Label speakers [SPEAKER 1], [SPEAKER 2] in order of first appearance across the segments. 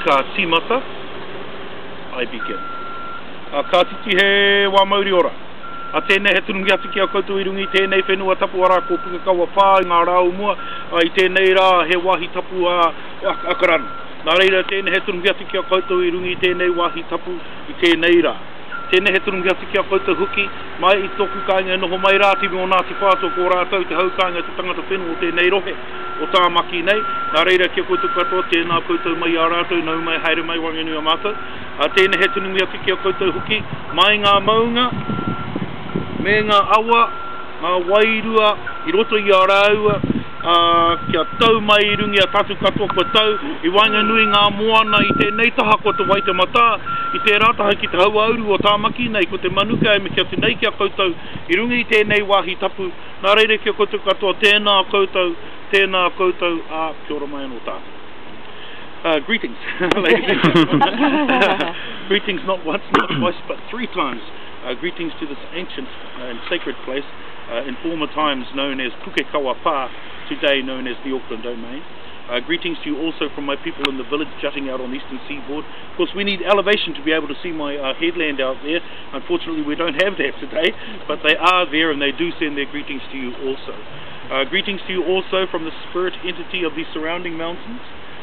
[SPEAKER 1] ka tīmata, I begin. Ka titi he wā mauri ora. A tēnei he tunungi atu ki a koutou I rungi tēnei whenua tapu ara ko puka kaua pā I ngā rau mua. I tēnei rā he wahi tapu a akarana. Nā reira tēnei he tunungi atu ki a koutou I rungi tēnei wahi tapu I tēnei rā. Tēnei he tunungi atu ki a koutou huki mai I tōku kāinga noho mai rā tiwi o Ngāti Whātua ko rātou te haukāinga te tangata whenua o tēnei rohe o tā maki nei. Nā reira ki a koutou katoa tēnā koutou mai a rātou nau mai haere mai wangenui a mātou. Tēnei he tunungi atu ki a koutou huki mai ngā maunga me ngā awa, ngā wairua, I roto I a raua, kia tau mai I rungi a tatu katoa ko tau, I wainganui ngā moana I tēnei taha ko te waita mata, I te rātaha ki te hauauru o tāmaki nei, ko te manuka e me kia tunei ki a koutou, I rungi I tēnei wahi tapu, nā reire ki a koutou katoa, tēnā koutou, kia ora mai anō tātou. Greetings, ladies and gentlemen. Greetings not once, not twice, but 3 times. Greetings to this ancient and sacred place, in former times known as Pukekawa Pā, today known as the Auckland Domain. Greetings to you also from my people in the village jutting out on the eastern seaboard. Of course, we need elevation to be able to see my headland out there. Unfortunately, we don't have that today, but they are there and they do send their greetings to you also. Greetings to you also from the spirit entity of the surrounding mountains,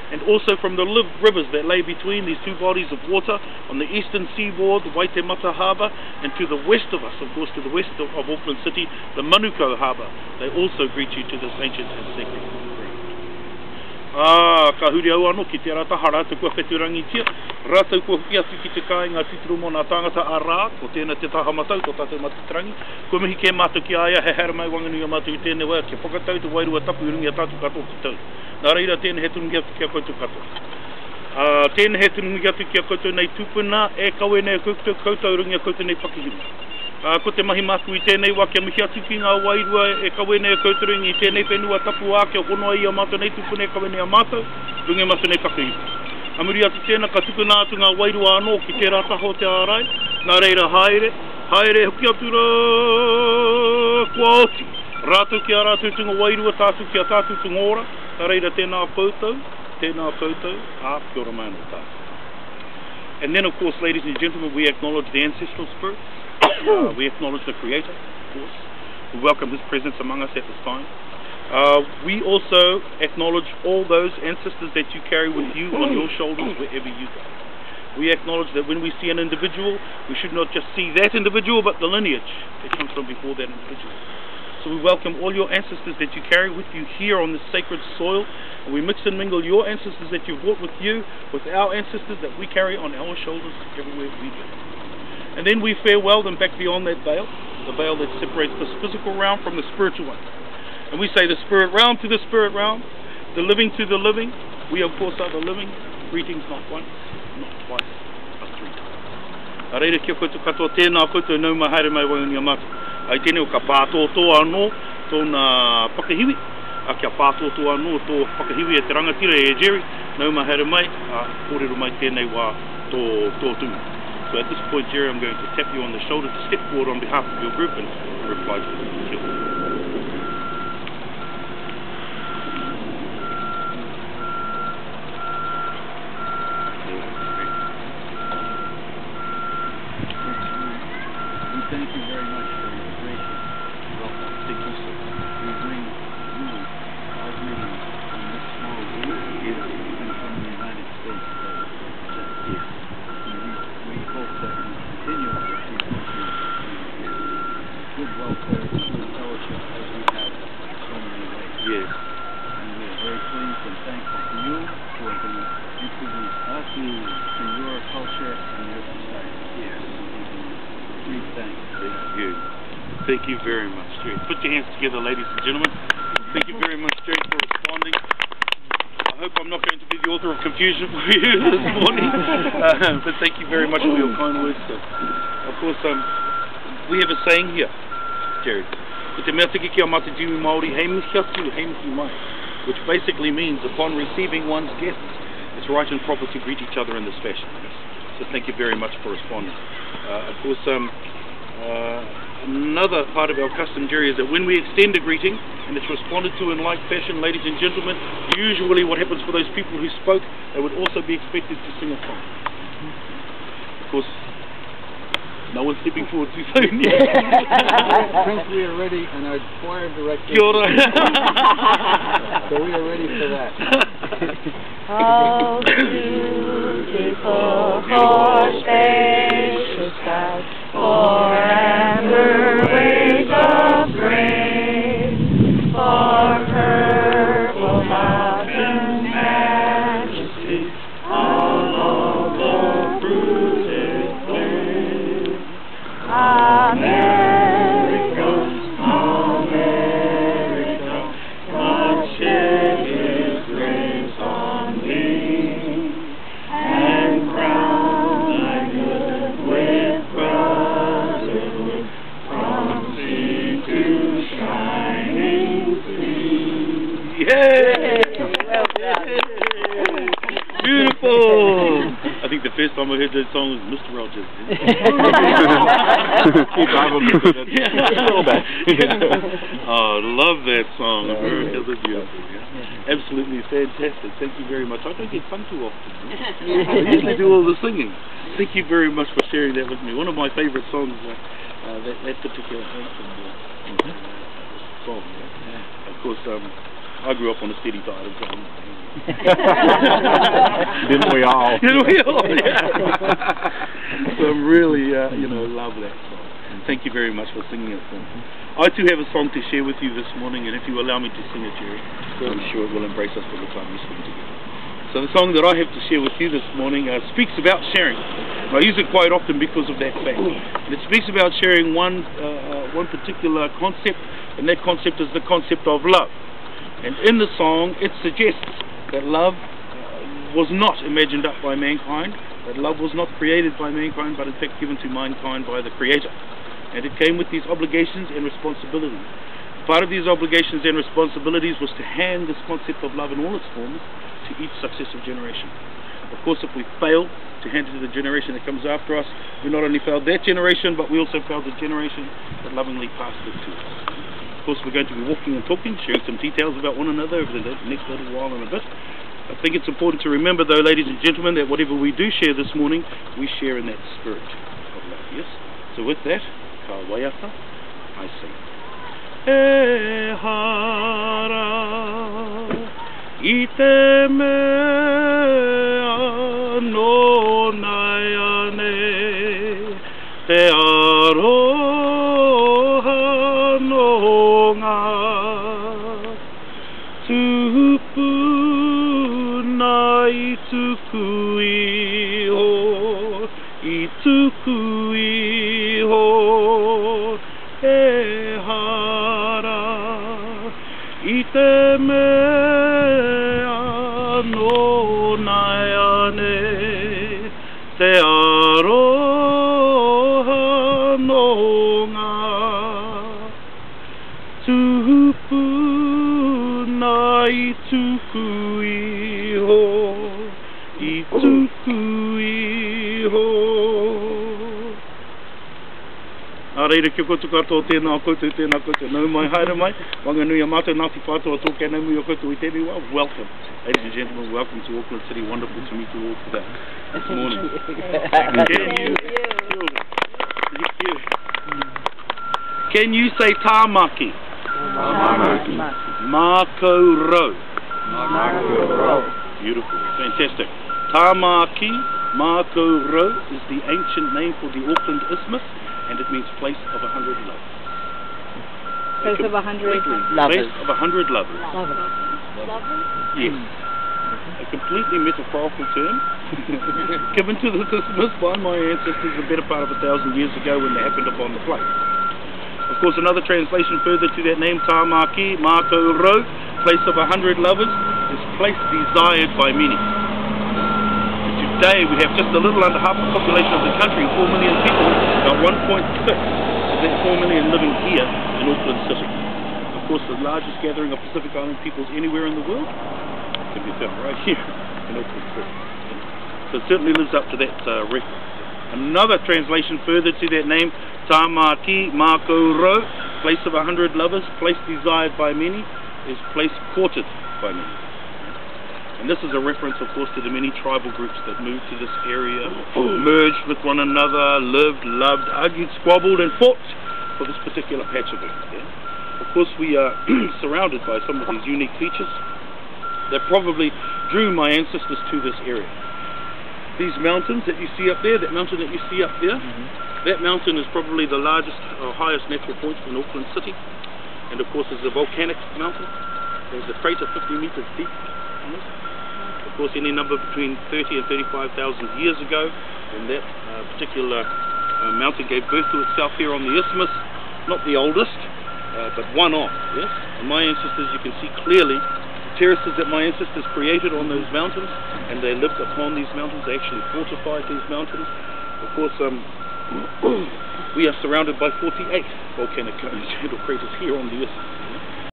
[SPEAKER 1] and also from the rivers that lay between these 2 bodies of water on the eastern seaboard, the Waitemata Harbour, and to the west of us, of course, to the west of Auckland City, the Manukau Harbour. They also greet you to this ancient and sacred ground. Ka huri au anō ki te rataha rātou kua wheturangi tia, rātou kua huki atu ki te kāinga tituru mō nā tāngata a rā, ko tēnā te taha matau, ko tātou matutrangi, ko mihi ke mātou ki aia, he hera mai wanganui a mātou I tēnei wā, kia whakatau te wairua tapu I rungi a tātou katoa ki tau. Nā reira tēnei he tunungi atu ki a koutou katoa. Tēnei he tunungi atu ki a koutou nei tupuna, e kawe nei koutou rungi a koutou nei whakihima. Ko te mahi māku I tēnei wā kia mihi atu ki ngā wairua, e kawe nei a koutou rungi I tēnei whenua tapu a kia honoa I a mātou nei tupuna, e kawe nei a mātou, rungi a mātou nei whakihima. Amuri atu tēnā ka tupuna atu ngā wairua anō ki te rātaho te ārai, nā reira haere huki atu rā kua oti. Rātou ki a rātou tunga wairua, tātou ki a tātou tunga ora, nā reira tēnā koutou, kia ora mai anō tātou. And then of course, ladies and gentlemen, we acknowledge the ancestral spirits, we acknowledge the Creator, of course, we welcome His presence among us at this time. We also acknowledge all those ancestors that you carry with you on your shoulders wherever you go. We acknowledge that when we see an individual, we should not just see that individual, but the lineage that comes from before that individual. So we welcome all your ancestors that you carry with you here on this sacred soil, and we mix and mingle your ancestors that you've brought with you with our ancestors that we carry on our shoulders everywhere we go. And then we farewell them back beyond that veil, the veil that separates this physical realm from the spiritual one. And we say the spirit realm to the spirit realm, the living to the living. We of course are the living. Greetings not once, not twice, but 3 times. A reira kia koutou katoa tēnā koutou nau mai haere mai wanganui a mātou. Ai tēnei o ka pātōtō anō tōna whakahiwi, a kia pātōtō anō tō whakahiwi e te rangatira e Jerry, nau mai haere mai, kōrero mai tēnei wā tō tū. So at this point, Jerry, I'm going to tap you on the shoulder to step forward on behalf of your group and reply to the kill.
[SPEAKER 2] Thank you very much for your gracious welcome. Thank you, sir. We bring you, our greetings from this small group here, even from the United States. We hope that we continue to receive good welfare, good fellowship as we have so many ways.
[SPEAKER 1] Yes.
[SPEAKER 2] And we are very pleased and thankful to you who are going to introduce us to your culture and your society.
[SPEAKER 1] Yes.
[SPEAKER 2] Thank you.
[SPEAKER 1] Thank you very much, Jerry. Put your hands together, ladies and gentlemen. Thank you very much, Jerry, for responding. I hope I'm not going to be the author of confusion for you this morning, but thank you very much for your kind words. So, of course, we have a saying here, Jerry, which basically means upon receiving one's guests, it's right and proper to greet each other in this fashion. So thank you very much for responding. Of course, another part of our custom, Jerry, is that when we extend a greeting, and it's responded to in like fashion, ladies and gentlemen. Usually what happens for those people who spoke, they would also be expected to sing a song. Of course, no one's stepping forward too soon.
[SPEAKER 2] Prince, we are ready, and our choir director.
[SPEAKER 1] Kia ora.
[SPEAKER 2] So we are ready for that.
[SPEAKER 3] How beautiful for spacious skies, for amber waves of grain, for purple mountain majesty, all the fruited plain. America, America, God shed His grace on thee, and crown thy good with brotherhood, from sea to shining sea.
[SPEAKER 1] Yeah!
[SPEAKER 3] Well done.
[SPEAKER 1] Beautiful! I think the first time I heard that song was Mr. Rogers. Oh, I love that song. America's beautiful. Yeah. Absolutely fantastic. Thank you very much. I don't get sung too often. I usually do all the singing. Thank you very much for sharing that with me. One of my favourite songs, that particular anthem song. Yeah. Of course, I grew up on a steady tide of drum.
[SPEAKER 2] Didn't we all?
[SPEAKER 1] Didn't we all? Yeah. So I really, love that song. And thank you very much for singing it for me. I too have a song to share with you this morning, and if you allow me to sing it, Jerry, I'm sure it will embrace us for the time we spend together. So the song that I have to share with you this morning speaks about sharing. And I use it quite often because of that fact. And it speaks about sharing one particular concept, and that concept is the concept of love. And in the song, it suggests that love was not imagined up by mankind, that love was not created by mankind, but in fact given to mankind by the Creator. And it came with these obligations and responsibilities. Part of these obligations and responsibilities was to hand this concept of love in all its forms to each successive generation. Of course, if we fail to hand it to the generation that comes after us, we not only failed that generation, but we also failed the generation that lovingly passed it to us. Of course, we're going to be walking and talking, sharing some details about one another over the next little while and a bit. I think it's important to remember, though, ladies and gentlemen, that whatever we do share this morning, we share in that spirit of love. Yes? So with that, ka waiata, I sing. E hara I te mea no nai ane te aroha no ngā tupu nai tuku iho I tuku iho e hara I te mea no nai ane te aroha no ngā tupu nai tuku iho I tuku iho. Reira kia koutou katoa tēnā koutou, tēnā koutou. Nau mai, haere mai. Wanganui a mātou Ngāti Whātua tō nau mui o koutou I te rewa. Welcome. Ladies and gentlemen, welcome to Auckland City. Wonderful to meet you all today. This morning. Can you say tāmaki?
[SPEAKER 2] Tāmaki.
[SPEAKER 1] Mākou rau.
[SPEAKER 2] Mākou rau.
[SPEAKER 1] Beautiful. Fantastic. Tāmaki, Mākou rau is the ancient name for the Auckland Isthmus, and it means place of 100 lovers.
[SPEAKER 3] Place of 100
[SPEAKER 1] Place of 100 lovers.
[SPEAKER 3] lovers.
[SPEAKER 1] Yes. A completely metaphorical term given to this isthmus by my ancestors the better part of 1,000 years ago when they happened upon the place. Of course, another translation further to that name, Tāmaki, Mākou rau, place of 100 lovers, is place desired by many. Today we have just a little under half the population of the country, 4 million people, about 1.6 of that 4 million living here in Auckland City. Of course, the largest gathering of Pacific Island peoples anywhere in the world can be found right here in Auckland City. So it certainly lives up to that record. Another translation further to that name, Tāmaki, Mākou rau, place of 100 lovers, place desired by many, is place courted by many. And this is a reference, of course, to the many tribal groups that moved to this area, merged with one another, lived, loved, argued, squabbled, and fought for this particular patch of land. Yeah? Of course, we are surrounded by some of these unique features that probably drew my ancestors to this area. These mountains that you see up there, that mountain that you see up there, that mountain is probably the largest or highest natural point in Auckland City. And of course, it's a volcanic mountain. There's a crater 50 meters deep on it. Of course, any number between 30 and 35,000 years ago, and that particular mountain gave birth to itself here on the isthmus. Not the oldest, but one of. Yes, and my ancestors, you can see clearly the terraces that my ancestors created on those mountains, and they lived upon these mountains. They actually fortified these mountains. Of course, we are surrounded by 48 volcanic craters here on the isthmus.